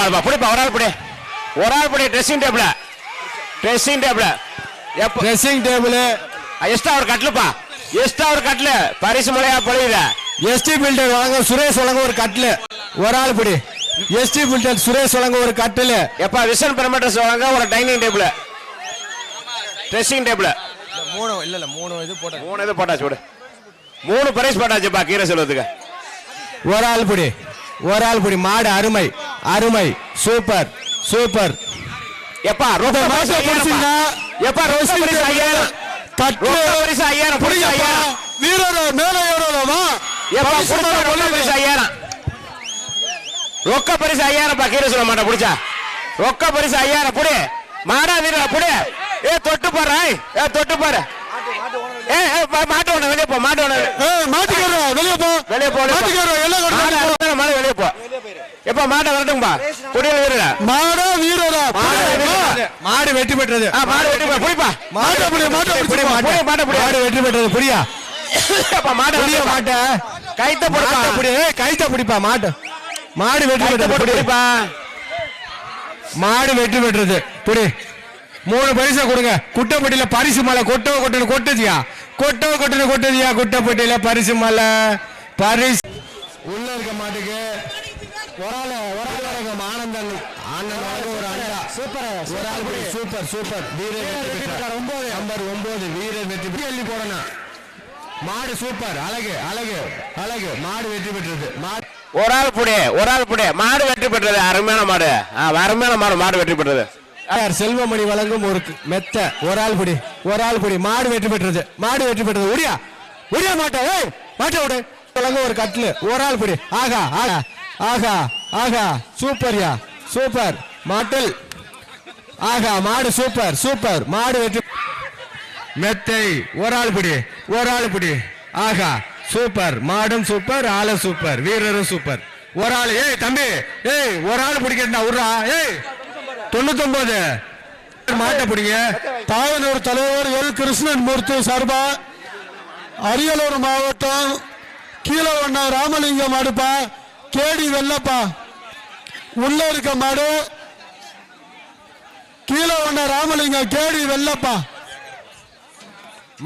மாடுப்பா புடிப்பா ஒரு ஆள் புடி dressing table dressing table extra ஒரு கட்லு பரிசு மலையா பொழியுத எஸ்டி பில்டர் வழங்க சுரேஷ் வழங்க ஒரு கட்லு ஒரு ஆள் புடி எஸ்டி பில்டர் சுரேஷ் வழங்க ஒரு கட்டில் எப்பா விஷன் பெர்மேட்டர்ஸ் வழங்க ஒரு டைனிங் டேபிள் ட்ரெஸ்ஸிங் டேபிள் மூணு இது போட்டாச்சு விடு 3 பிரைஸ் போட்டாச்சுப்பா கீரை செல்வத்துக்கு ஒரு ஆள் புடி மாடு அருமை சூப்பர் எப்பா ரொம்ப பரிசு பிடிச்சீங்கன்னா எப்பா ரொம்ப பரிசு 5000 கட்டு பரிசு 5000 புடிங்க 5000 வீரர் மேல ஏறலாமா எப்பா புடிச்சா ரொம்ப பரிசு 5000 ரொக்க பரிசு 5000 பா கீரை சொல்ல மாட்டா புடிச்சா ரொக்க பரிசு 5000 புடி மாடா வீரா புடி தொட்டு பாரு மாட்டு ஒண்ணு வெளியே போ மாட்டுக்கார வெளியே போ மாட்டுக்கார எல்லாம் மாடு வெளியே போ எப்ப மாட்டை வரட்டும்பா குடியில வீரரா மாடா வீரரா மாடு வெற்றி பெற்றது மாடு வெற்றி புடிப்பா மாடு வெற்றி பெற்றது புரியா மாட்ட கைத்த பிடிப்பா மாடு வெற்றி பெற்றது புடிப்பா மாடு வெற்றி பெற்றது புடி 3 பரிசா கொடுங்க குட்டப்பட்டியில பரிசு மலை கொட்டுதியா குட்டப்பட்டியில பரிசு மலை பரிசு உள்ள இருக்க மாட்டுக்கு ஒரு ஆள் ஆனந்தன் ஒரு அண்டா சூப்பர் வீரர் நம்பர் 9 வீரர் வெற்றி எள்ளி போடணும் மாடு சூப்பர் அழகு மாடு வெற்றி பெற்றது ஒரு ஆள் புடி மாடு வெற்றி பெற்றது அருமையான மாடு வெற்றி பெற்றது செல்வமணி வழங்கும் ஒரு மெத்த ஒரு ஆள் புடி மாடு வெற்றி பெற்றது உரியா மாட்ட விடு வழங்க ஒரு கட்லு ஒரு ஆள் புடி ஆகா சூப்பர் மாட்டல் மாடு சூப்பர் மாடு வெற்றி மெத்தை ஒரு ஆள் புடி சூப்பர் மாடும் சூப்பர் ஆளும் சூப்பர் வீரரும் சூப்பர் ஒரு ஆள் தம்பி ஒரு ஆள் பிடிக்கிறா உர்றா 99 மாட்ட பிடிங்க தாயனூர் தலைவர் எல் கிருஷ்ணன் மூர்த்தி சார்பா அரியலூர் மாவட்டம் கீழவண்ணா ராமலிங்கம் மாடுப்பா கேடி வெள்ளப்பா உள்ள இருக்க மாடு கீழவண்ணா ராமலிங்கம் கேடி வெள்ளப்பா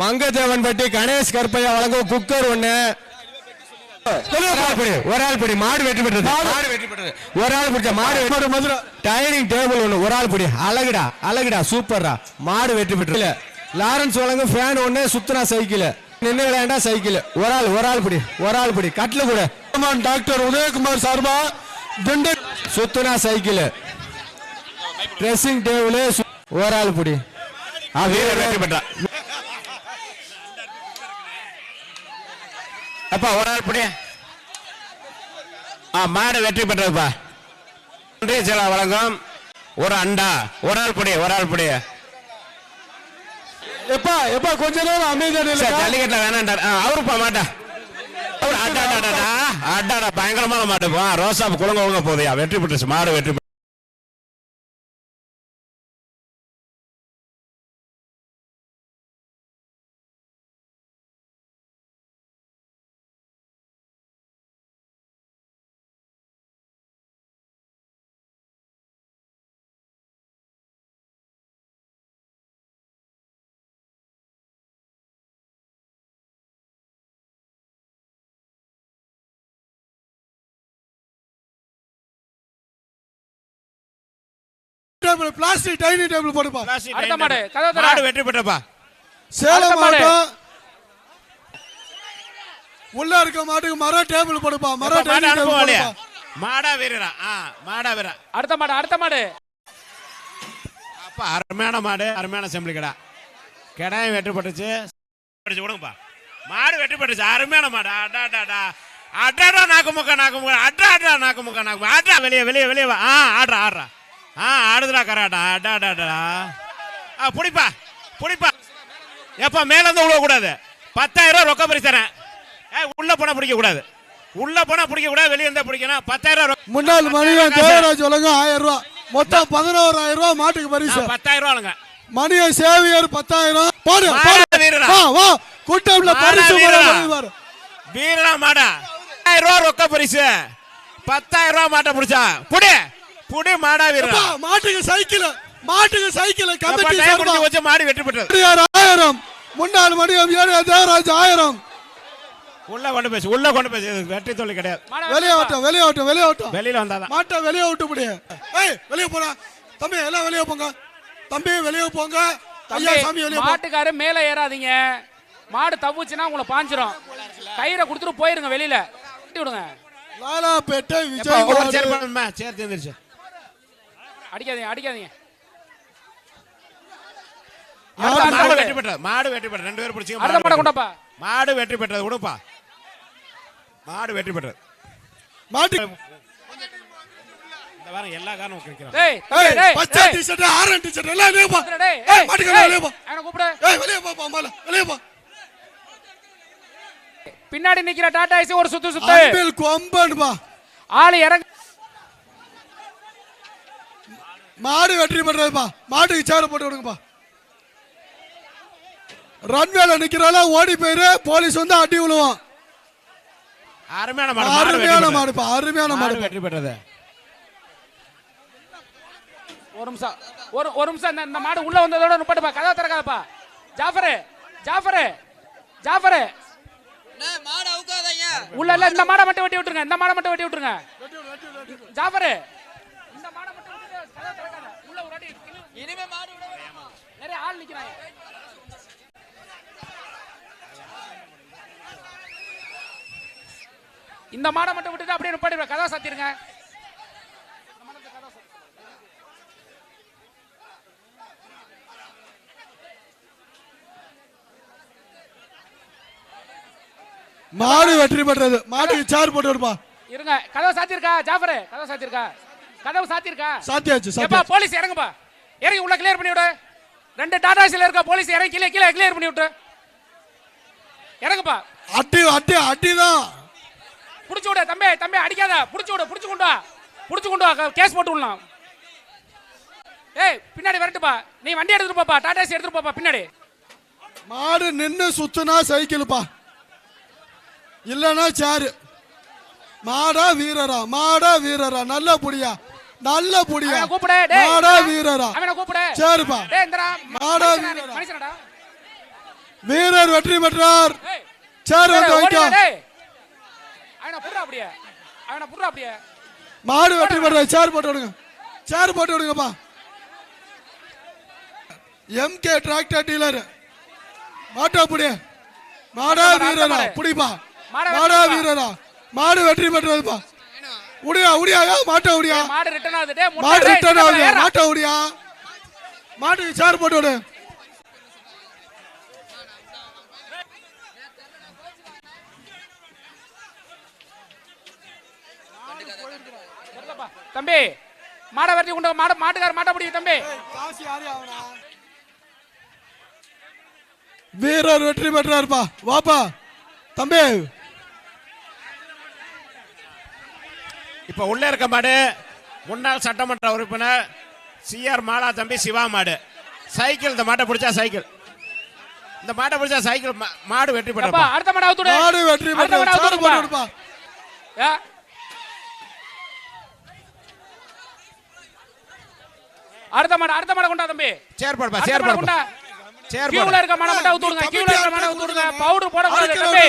மங்கதேவன்பட்டி கணேஷ் கருப்பையா வழங்கும் குக்கர் ஒண்ணு ஒரு ஆள் படி மாடு வெற்றி பெற்றது ஒரு ஆள் பிடிச்ச மாடு மதுரை டைனிங் டேபிள் ஒண்ணு ஒரு ஆள் படி அழகுடா சூப்பர்ரா மாடு வெற்றி பெற்றது லாரன்ஸ் வழங்கும் ஃபேன் ஒண்ணு சுத்தனா சைக்கிள் நின்று விளையாண்டா சைக்கிள் ஒரு ஆள் படி கட்ல கூட டாக்டர் உதயகுமார் சார்பா திண்டு சுத்தனா சைக்கிள் ட்ரெஸ்ஸிங் டேபிள் ஒரு ஆள் படி வெற்றி பெற்றா அப்பா ஒரு ஆள் புடி மாடு வெற்றி பெற்றதுப்பா ஒன்றிய செயலர் வழங்கும் ஒரு அண்டா ஒரு ஆள் புடி எப்பா கொஞ்ச நேரம் அமைதியா ஜல்லிக்கட்டுல வேணாண்டார் அவருப்பா மாட்டா அட்டாடா பயங்கரமான மாட்டுப்பா ரோசா குழங்க போதையா வெற்றி பெற்றுச்சு மாடு வெற்றி பிளாஸ்டிக் டைனிங் டேபிள் போடுப்பா மாடு வெற்றி பெற்றப்பா சேலம் மாவட்டம் உள்ள இருக்க மாட்டுக்கு மர டேபிள் போடுப்பா மாடா வீரரா அடுத்த மாடு அப்பா அருமையான செம்பிளி கடாயம் வெற்றி பெற்றுச்சு விடுங்கப்பா மாடு வெற்றி பெற்றுச்சு அருமையான மாடு அடாடா நாக்கு வெளியே வா ஆடுறா ஆடுதுடா கராட்டா அடாடா புடிப்பா எப்பா மேல இருந்து விழ கூடாது 10000 ரொக்க பரிசு தரேன் உள்ள போனா பிடிக்க கூடாது வெளியே இருந்தா பிடிக்கணும் 10000 முன்னாள் மணியன் தேவராஜ் வழங்க 1000 ரூபாய் மொத்தம் 11000 ரூபாய் மாட்டுக்கு பரிசு 10000 ரூபாய்ங்க மணியன் சேவியர் 10000 போடு வா கூட்டம்ல பரிசு வீரரா மாடா 10000 ரூபாய் ரொக்க பரிசு 10000 ரூபாய் மாட்ட புடிச்சா புடி புடி மாடா வீரரா அப்பா, மாட்டுக்கு சைக்கிள் கமிட்டி டைம் முடிஞ்சு வச்சு மாடு வெற்றி பெற்றது 1000 முன்னாள் மணியம் ஏழு தேவராஜ் 1000 உள்ள கொண்டு பேசு வெற்றி தோல்வி கிடையாது வெளியே ஓட்டம் வெளியில வந்தாதான் மாட்டை வெளியே விட்டு முடிய வெளியே போடா தம்பி எல்லாம் வெளியே போங்க தம்பி வெளியே போங்க ஐயா சாமி வெளியே போ மாட்டுக்காரு மேல ஏறாதீங்க. மாடு தவுச்சுன்னா உங்களை பாஞ்சிரும். கயிறை கொடுத்துட்டு போயிருங்க வெளியில. கட்டி விடுங்க. லாலாப்பேட்டை விஜய் சேர்த்து எந்திரிச்சு அடிக்காதீங்க. மாடு வெற்றி பெற்றது 2 பேர் பிடிச்சிங்க. அடுத்த மாடை கொண்டாப்பா. மாடு வெற்றி பெற்றது விடுப்பா. மாடு வெற்றி பெற்றது மாட்டு இந்த வாரம் எல்லா காரணமும் கேக்குறான். டேய் பச்சை டி-ஷர்ட் ஆரஞ்சு டி-ஷர்ட் எல்லாம் வெளியே போ. மாட்டுக்கு வெளியே போ. அவனை கூப்பிடு. வெளியே போ மாமா வெளியே போ. பின்னாடி நிக்கிற டாடா ஏசி ஒரு சுத்து அன்பில் கொம்பன் பா. ஆளு இறங்க. மாடு வெற்றி பெற்றதுப்பா. மாட்டுக்கு சேர போட்டு விடுங்கப்பா. ரன்வேல நிக்கிறால ஓடி போயிரு போலீஸ் வந்து அடி விழுவான். அருமையான மாடுப்பா அருமையான மாடு வெற்றி பெற்றது. ஒரு நிமிஷம் இந்த மாடு உள்ள வந்ததோட நிப்பாட்டுப்பா. கதவை திறக்காதப்பா. ஜாஃபரு மாடு அவுக்காதீங்க. உள்ள இல்ல இந்த மாடை மட்டும் வெட்டி விட்டுருங்க. ஜாஃபரு இந்த மாடை மட்டும் விட்டுட்டு கதவை திறக்காத. உள்ள ஒரு அடி. இனிமே மாடு விட வேண்டாமா? நிறைய ஆள் நிக்கிறாங்க. இந்த மாடை மட்டும் விட்டுட்டு அப்படியே நிப்பாட்டிடுங்க. கதவை சாத்திருங்க. மாடு வெற்றி பெற்றது. மாட்டுக்கு சேர் போட்டு விடுப்பா. இருங்க. கதவை சாத்திருக்கா ஜாஃபரு? கதவு சாத்திருக்கா? சாத்தியாச்சு. போலீஸ் இறங்குப்பா. இறங்கி உள்ள கிளியர் பண்ணி விடு. 2 டாடாஸ்ல இருக்க போலீஸ் இறங்கி கீழே கிளியர் பண்ணி விட்டு இறங்குப்பா. அடிதான் புடிச்சு விடு தம்பி அடிக்காத. புடிச்சு கொண்டு வா. கேஸ் போட்டு விடலாம். ஏய் பின்னாடி வரட்டுப்பா. நீ வண்டி எடுத்துட்டு போப்பா. டாடாஸ் எடுத்துட்டு போப்பா பின்னாடி. மாடு நின்னு சுத்துனா சைக்கிள்ப்பா. இல்லனா சேரு. மாடா வீரரா நல்ல புடியா. கூப்பிடு. டேய் மாடா வீரரா அவனை கூப்பிடு. சேருப்பா. டேய் இந்தடா. மாடா வீரரா. மனுஷனடா. வீரர் வெற்றி பெற்றார். சேர் வந்து வைக்க. அவனை புடுறா அப்படியே. மாடு வெற்றி பெற்றார். சேர் போட்டு விடுங்கப்பா. எம்கே டிராக்டர் டீலர் மாட்டா புடி. மாடா வீரரா புடிப்பா. மாடா வீரரா மாடு வெற்றி பெற்றதுப்பா. உடியா மாட்டா உடியா. மாடு ரிட்டர்ன் ஆகுது. டேய் மாடு ரிட்டர்ன் ஆகுது. மாட்டா உடியா. மாட்டுக்கு சேர் போட்டு விடு. தம்பி மாடை வெட்டி கொண்டு மாட்டுக்கார மாட்டை பிடி தம்பி. வீரர் வெற்றி பெற்றார்ப்பா. வாப்பா தம்பி. இப்ப உள்ள இருக்க மாடு முன்னாள் சட்டமன்ற உறுப்பினர் CR மாலா தம்பி சிவா மாடு. சைக்கிள் இந்த மாட்டை பிடிச்சா சைக்கிள். மாடு வெற்றி பெற்றப்பா. அடுத்த மாடு அவுத்துடு. மாடு வெற்றி பெற்றப்பா. அடுத்த மாடு கொண்டா தம்பி. சேர் போடுப்பா. கீழ இருக்க மாடை மட்டும் அவுத்துடுங்க. பவுடர் போட கூடாது தம்பி.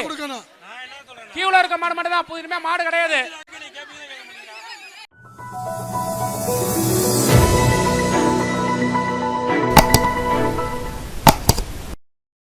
கீழ இருக்க மாடு மட்டும் தான். புதுமே மாடு கிடையாது.